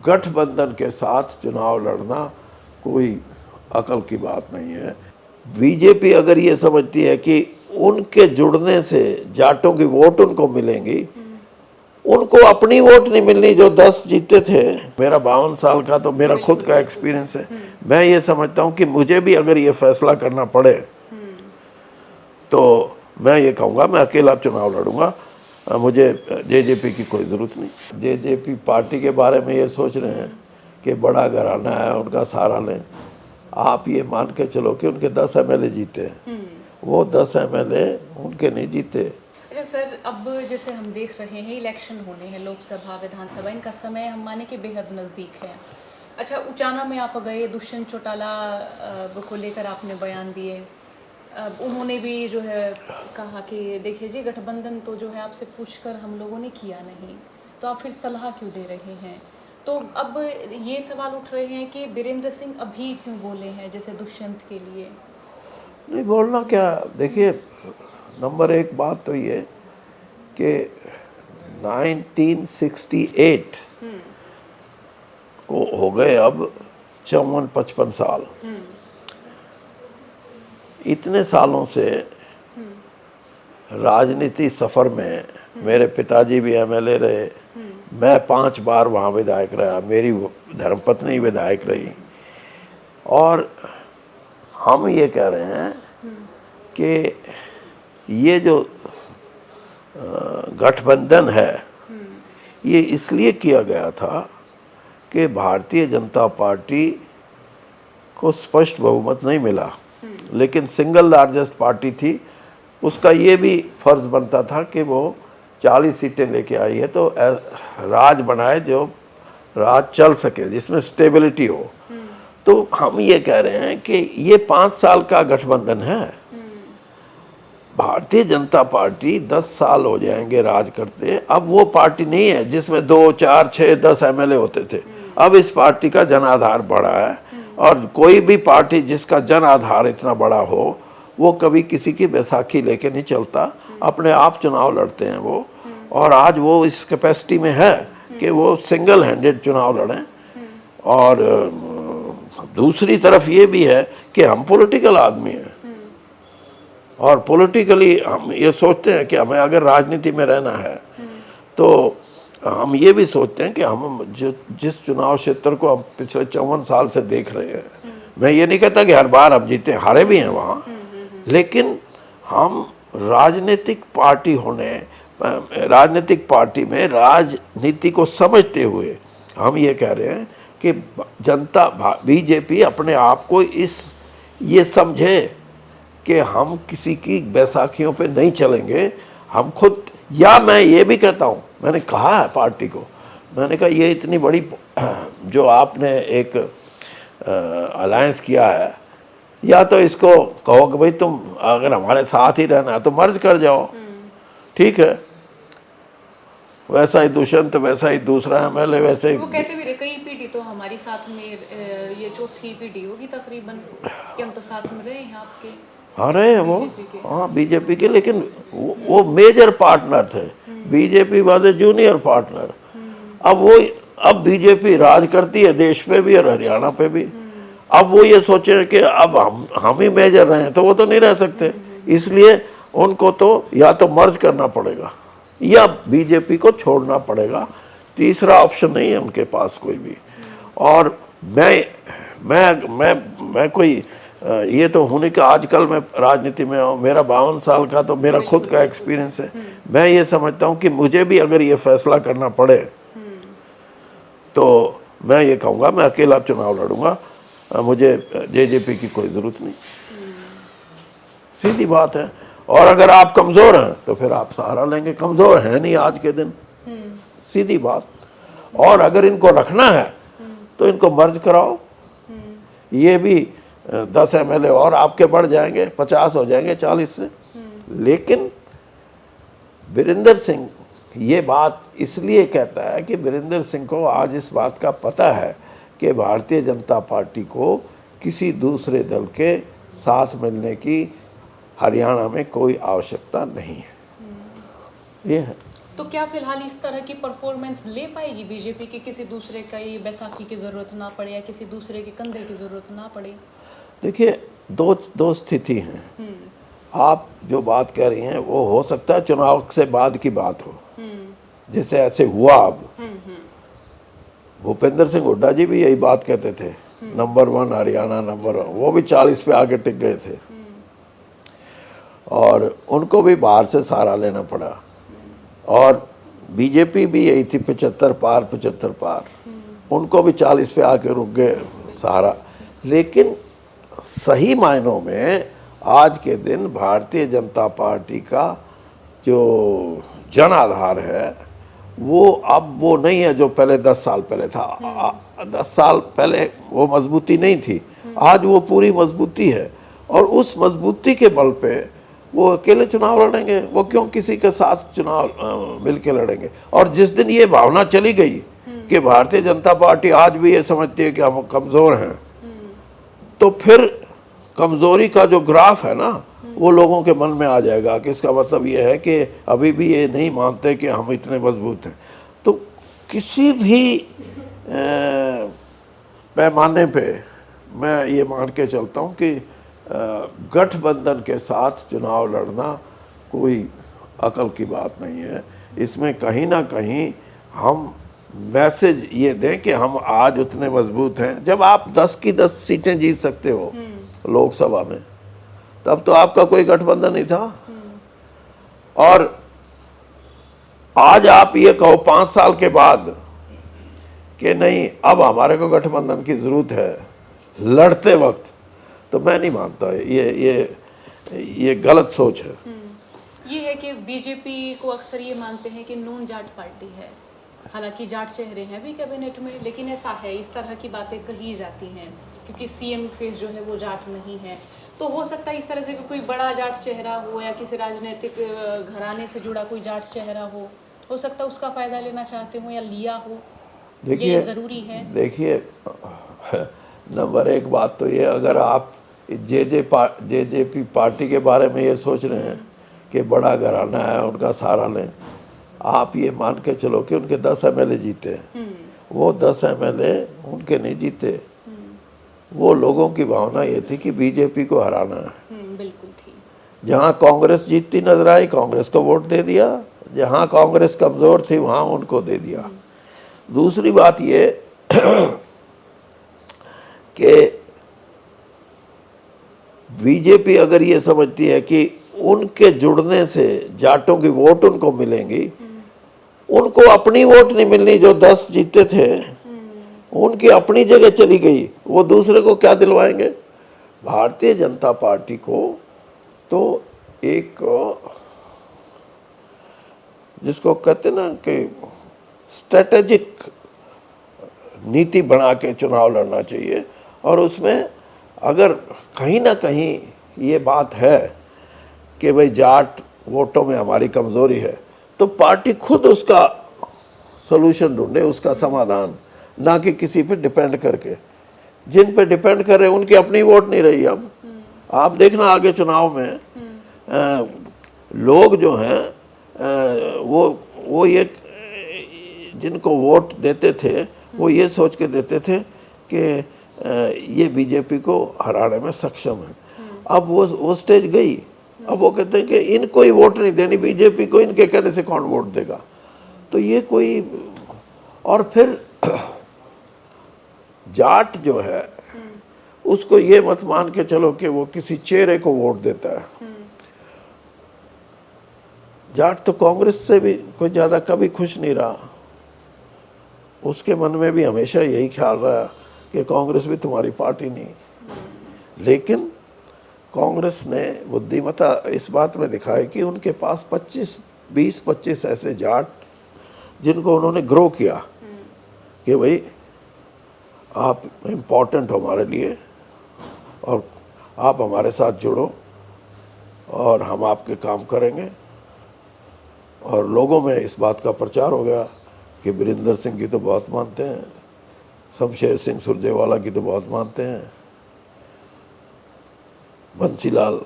गठबंधन के साथ चुनाव लड़ना कोई अकल की बात नहीं है। बीजेपी अगर ये समझती है कि उनके जुड़ने से जाटों की वोट उनको मिलेंगी, उनको अपनी वोट नहीं मिलनी जो 10 जीते थे। मेरा 52 साल का तो मेरा खुद का एक्सपीरियंस है। मैं ये समझता हूँ कि मुझे भी अगर ये फैसला करना पड़े तो मैं ये कहूँगा मैं अकेला चुनाव लड़ूंगा, मुझे जेजेपी की कोई ज़रूरत नहीं। जेजेपी पार्टी के बारे में ये सोच रहे हैं कि बड़ा घराना है उनका सहारा लें। आप ये मान के चलो कि उनके 10 एमएलए जीते, वो 10 एमएलए उनके नहीं जीते। अच्छा सर, अब जैसे हम देख रहे हैं इलेक्शन होने हैं, लोकसभा विधानसभा, इनका समय हम माने कि बेहद नज़दीक है। अच्छा, उचाना में आप गए, दुष्यंत चौटाला को लेकर आपने बयान दिए। उन्होंने भी जो है कहा कि देखिए जी, गठबंधन तो जो है आपसे पूछकर हम लोगों ने किया नहीं, तो आप फिर सलाह क्यों दे रहे हैं। तो अब ये सवाल उठ रहे हैं कि वीरेंद्र सिंह अभी क्यों बोले हैं जैसे दुष्यंत के लिए। नहीं बोलना क्या, देखिए नंबर एक बात तो ये कि 1968 को हो गए अब 54-55 साल। इतने सालों से राजनीति सफ़र में मेरे पिताजी भी एमएलए रहे, मैं 5 बार वहाँ विधायक रहा, मेरी धर्मपत्नी विधायक रही, और हम ये कह रहे हैं कि ये जो गठबंधन है ये इसलिए किया गया था कि भारतीय जनता पार्टी को स्पष्ट बहुमत नहीं मिला, लेकिन सिंगल लार्जेस्ट पार्टी थी। उसका ये भी फर्ज बनता था कि वो 40 सीटें लेके आई है तो राज बनाए, जो राज चल सके, जिसमें स्टेबिलिटी हो। तो हम ये कह रहे हैं कि ये 5 साल का गठबंधन है। भारतीय जनता पार्टी 10 साल हो जाएंगे राज करते, अब वो पार्टी नहीं है जिसमें 2, 4, 6, 10 एमएलए होते थे। अब इस पार्टी का जन आधार बड़ा है, और कोई भी पार्टी जिसका जन आधार इतना बड़ा हो वो कभी किसी की बैसाखी लेके नहीं चलता, अपने आप चुनाव लड़ते हैं वो। और आज वो इस कैपेसिटी में है कि वो सिंगल हैंडेड चुनाव लड़ें। और दूसरी तरफ ये भी है कि हम पॉलिटिकल आदमी हैं, और पॉलिटिकली हम ये सोचते हैं कि हमें अगर राजनीति में रहना है तो हम ये भी सोचते हैं कि हम जिस चुनाव क्षेत्र को हम पिछले 54 साल से देख रहे हैं, मैं ये नहीं कहता कि हर बार हम जीते, हारे भी हैं वहाँ, लेकिन हम राजनीतिक पार्टी में राजनीति को समझते हुए हम ये कह रहे हैं कि जनता बीजेपी अपने आप को ये समझे कि हम किसी की बैसाखियों पे नहीं चलेंगे, हम खुद। या मैं ये भी कहता हूँ, मैंने कहा है पार्टी को, मैंने कहा ये इतनी बड़ी जो आपने एक अलायंस किया है, या तो इसको कहो कि भाई तुम अगर हमारे साथ ही रहना है तो मर्ज कर जाओ, ठीक है। वैसा ही दुष्यंत, वैसा ही दूसरा एमएलए, वैसे ही वो कहते भी रहे कई पीढ़ी तो हमारी साथ में, ये चौथी पीढ़ी होगी तकरीबन कि हम तो साथ में रहे हैं आपके। हाँ रहे वो, हाँ बीजेपी के, लेकिन वो मेजर पार्टनर थे, BJP was a junior partner. अब बीजेपी राज करती है देश पे भी और हरियाणा पे भी। अब वो ये सोचे कि अब हम ही मेजर रहे हैं, तो वो तो नहीं रह सकते, इसलिए उनको तो या तो मर्ज करना पड़ेगा या बीजेपी को छोड़ना पड़ेगा, तीसरा ऑप्शन नहीं है उनके पास कोई भी। और मैं कोई ये तो होने का, आजकल मैं राजनीति में हूँ, मेरा 52 साल का तो मेरा खुद का एक्सपीरियंस है। मैं ये समझता हूँ कि मुझे भी अगर ये फैसला करना पड़े तो मैं ये कहूँगा मैं अकेला चुनाव लड़ूंगा, मुझे जेजेपी की कोई ज़रूरत नहीं, सीधी बात है। और अगर आप कमज़ोर हैं तो फिर आप सहारा लेंगे, कमज़ोर हैं नहीं आज के दिन, सीधी बात। और अगर इनको रखना है तो इनको मर्ज कराओ, ये भी 10 एमएलए और आपके बढ़ जाएंगे, 50 हो जाएंगे 40 से। लेकिन वीरेंद्र सिंह ये बात इसलिए कहता है कि वीरेंद्र सिंह को आज इस बात का पता है कि भारतीय जनता पार्टी को किसी दूसरे दल के साथ मिलने की हरियाणा में कोई आवश्यकता नहीं है, ये है। तो क्या फिलहाल इस तरह की परफॉर्मेंस ले पाएगी बीजेपी कि किसी दूसरे का ये बैसाखी की ज़रूरत ना पड़े या किसी दूसरे के कंधे की ज़रूरत ना पड़े? देखिए, दो दो स्थिति हैं। आप जो बात कह रही हैं वो हो सकता है चुनाव से बाद की बात हो, जैसे ऐसे हुआ। अब भूपेंद्र सिंह हुड्डा जी भी यही बात कहते थे, नंबर 1 हरियाणा, नंबर 1, वो भी 40 पे आके टिक गए थे और उनको भी बाहर से सहारा लेना पड़ा। और बीजेपी भी यही थी, 75 पार 75 पार, उनको भी 40 पे आके रुक गए सहारा। लेकिन सही मायनों में आज के दिन भारतीय जनता पार्टी का जो जन आधार है वो अब वो नहीं है जो पहले 10 साल पहले था। 10 साल पहले वो मजबूती नहीं थी, आज वो पूरी मजबूती है। और उस मजबूती के बल पे वो अकेले चुनाव लड़ेंगे, वो क्यों किसी के साथ चुनाव मिलके लड़ेंगे। और जिस दिन ये भावना चली गई कि भारतीय जनता पार्टी आज भी ये समझती है कि हम कमज़ोर हैं, तो फिर कमज़ोरी का जो ग्राफ है ना वो लोगों के मन में आ जाएगा कि इसका मतलब ये है कि अभी भी ये नहीं मानते कि हम इतने मजबूत हैं। तो किसी भी पैमाने पे मैं ये मान के चलता हूँ कि गठबंधन के साथ चुनाव लड़ना कोई अकल की बात नहीं है। इसमें कहीं ना कहीं हम मैसेज ये दें कि हम आज उतने मजबूत हैं। जब आप 10 की 10 सीटें जीत सकते हो लोकसभा में, तब तो आपका कोई गठबंधन नहीं था। और आज आप ये कहो 5 साल के बाद कि नहीं अब हमारे को गठबंधन की जरूरत है लड़ते वक्त, तो मैं नहीं मानता। ये गलत सोच है। ये है कि बीजेपी को अक्सर ये मानते हैं कि नून जाट पार्टी है, हालांकि जाट चेहरे हैं भी कैबिनेट में, लेकिन ऐसा है, इस तरह की बातें कही जाती हैं क्योंकि सीएम फेस जो है वो जाट नहीं है। तो हो सकता है इस तरह से कि कोई बड़ा जाट चेहरा हो या किसी राजनीतिक घराने से जुड़ा कोई जाट चेहरा हो सकता है उसका फायदा लेना चाहते हो या लिया हो। देखिए, जरूरी है। देखिए नंबर 1 बात तो ये, अगर आप जेजेपी पार्टी के बारे में ये सोच रहे हैं कि बड़ा घराना है उनका सहारा लें, आप ये मान के चलो कि उनके 10 एमएलए जीते हैं। वो 10 एमएलए उनके नहीं जीते, वो लोगों की भावना ये थी कि बीजेपी को हराना है। बिल्कुल थी। जहाँ कांग्रेस जीतती नजर आई कांग्रेस को वोट दे दिया, जहाँ कांग्रेस कमज़ोर थी वहाँ उनको दे दिया। दूसरी बात ये कि बीजेपी अगर ये समझती है कि उनके जुड़ने से जाटों की वोट उनको मिलेंगी, उनको अपनी वोट नहीं मिलनी। जो 10 जीते थे उनकी अपनी जगह चली गई, वो दूसरे को क्या दिलवाएंगे। भारतीय जनता पार्टी को तो एक जिसको कहते ना कि स्ट्रेटेजिक नीति बना के चुनाव लड़ना चाहिए। और उसमें अगर कहीं ना कहीं ये बात है कि भाई जाट वोटों में हमारी कमज़ोरी है, तो पार्टी खुद उसका सॉल्यूशन ढूंढे, उसका समाधान, ना कि किसी पे डिपेंड करके। जिन पे डिपेंड कर रहे हैं उनकी अपनी वोट नहीं रही। अब आप देखना आगे चुनाव में लोग जो हैं वो ये जिनको वोट देते थे वो ये सोच के देते थे कि ये बीजेपी को हराने में सक्षम है। अब वो स्टेज गई, अब वो कहते हैं कि इनको ही वोट नहीं देनी बीजेपी को, इनके कहने से कौन वोट देगा। तो ये कोई, और फिर जाट जो है उसको ये मत मान के चलो कि वो किसी चेहरे को वोट देता है। जाट तो कांग्रेस से भी कोई ज़्यादा कभी खुश नहीं रहा, उसके मन में भी हमेशा यही ख्याल रहा कि कांग्रेस भी तुम्हारी पार्टी नहीं। लेकिन कांग्रेस ने बुद्धिमत्ता इस बात में दिखाई कि उनके पास 20-25 ऐसे जाट जिनको उन्होंने ग्रो किया कि भाई आप इम्पोर्टेंट हो हमारे लिए और आप हमारे साथ जुड़ो और हम आपके काम करेंगे। और लोगों में इस बात का प्रचार हो गया कि वीरेंद्र सिंह की तो बहुत मानते हैं, शमशेर सिंह सुरजेवाला की तो बहुत मानते हैं, बंसीलाल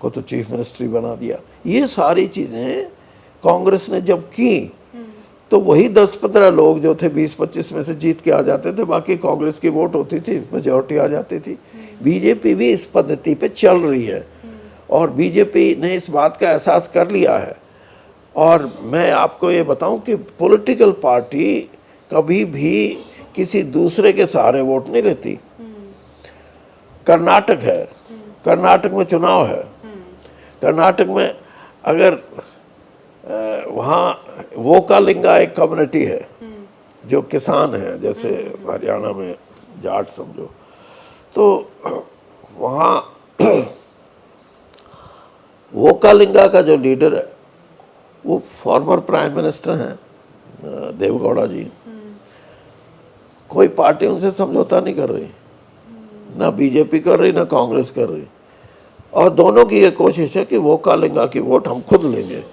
को तो चीफ मिनिस्ट्री बना दिया। ये सारी चीज़ें कांग्रेस ने जब की तो वही 10-15 लोग जो थे 20-25 में से जीत के आ जाते थे, बाकी कांग्रेस की वोट होती थी, मेजोरिटी आ जाती थी। बीजेपी भी इस पद्धति पे चल रही है और बीजेपी ने इस बात का एहसास कर लिया है। और मैं आपको ये बताऊं कि पॉलिटिकल पार्टी कभी भी किसी दूसरे के सहारे वोट नहीं लेती। कर्नाटक है, कर्नाटक में चुनाव है, कर्नाटक में अगर वहाँ वोकालिंगा एक कम्युनिटी है जो किसान है, जैसे हरियाणा में जाट समझो, तो वहाँ वोकालिंगा का जो लीडर है वो फॉर्मर प्राइम मिनिस्टर हैं देवगौड़ा जी। कोई पार्टी उनसे समझौता नहीं कर रही, ना बीजेपी कर रही ना कांग्रेस कर रही, और दोनों की ये कोशिश है कि वोकालिंगा की वोट हम खुद लेंगे।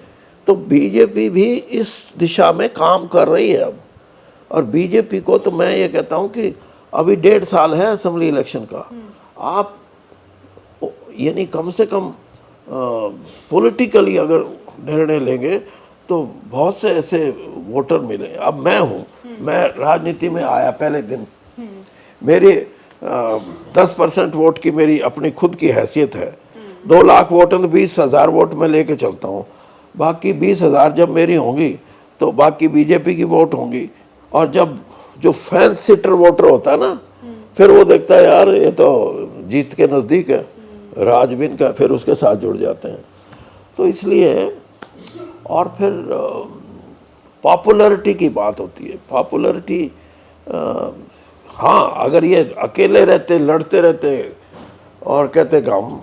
तो बीजेपी भी इस दिशा में काम कर रही है अब। और बीजेपी को तो मैं ये कहता हूँ कि अभी 1.5 साल है असेंबली इलेक्शन का, आप यानी कम से कम पॉलिटिकली अगर निर्णय लेंगे तो बहुत से ऐसे वोटर मिले। अब मैं हूँ, मैं राजनीति में आया पहले दिन, मेरी 10% वोट की मेरी अपनी खुद की हैसियत है। 2 लाख वोट है तो 20,000 वोट मैं लेके चलता हूँ, बाकी 20,000 जब मेरी होंगी तो बाकी बीजेपी की वोट होंगी। और जब जो फैंस सिटर वोटर होता है ना, फिर वो देखता है यार ये तो जीत के नज़दीक है, राजविन का, फिर उसके साथ जुड़ जाते हैं। तो इसलिए और फिर पॉपुलैरिटी की बात होती है। पॉपुलैरिटी, हाँ, अगर ये अकेले रहते, लड़ते रहते और कहते कि हम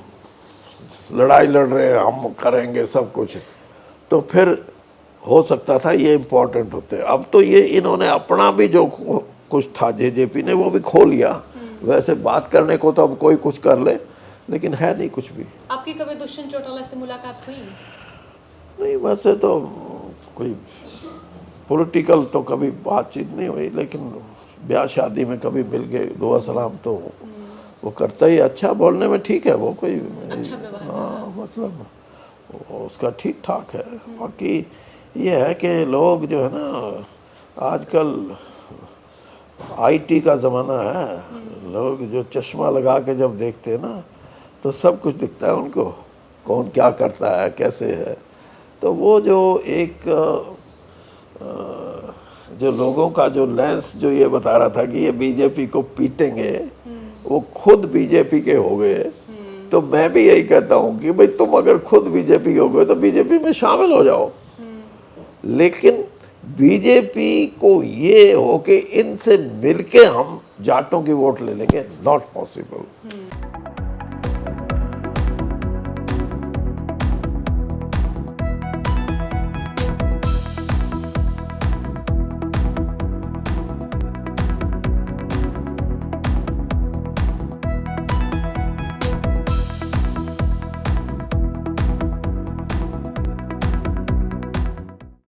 लड़ाई लड़ रहे हैं, हम करेंगे सब कुछ, तो फिर हो सकता था ये इम्पोर्टेंट होते। अब तो ये इन्होंने अपना भी जो कुछ था जेजेपी ने वो भी खो लिया। वैसे बात करने को तो अब कोई कुछ कर ले, लेकिन है नहीं कुछ भी। आपकी कभी दुष्यंत चौटाला से मुलाकात हुई? नहीं, वैसे तो कोई पॉलिटिकल तो कभी बातचीत नहीं हुई, लेकिन ब्याह शादी में कभी मिल गए, दुआ सलाम तो वो करता ही। अच्छा बोलने में ठीक है वो, कोई अच्छा व्यवहार, हाँ, मतलब उसका ठीक ठाक है। बाकी ये है कि लोग जो है ना, आजकल आईटी का ज़माना है, लोग जो चश्मा लगा के जब देखते हैं ना तो सब कुछ दिखता है उनको, कौन क्या करता है, कैसे है। तो वो जो एक जो लोगों का जो लेंस जो ये बता रहा था कि ये बीजेपी को पीटेंगे, वो खुद बीजेपी के हो गए। तो मैं भी यही कहता हूँ कि भाई तुम अगर खुद बीजेपी के हो गए तो बीजेपी में शामिल हो जाओ, लेकिन बीजेपी को ये हो कि इनसे मिलके हम जाटों की वोट ले लेंगे, नॉट पॉसिबल।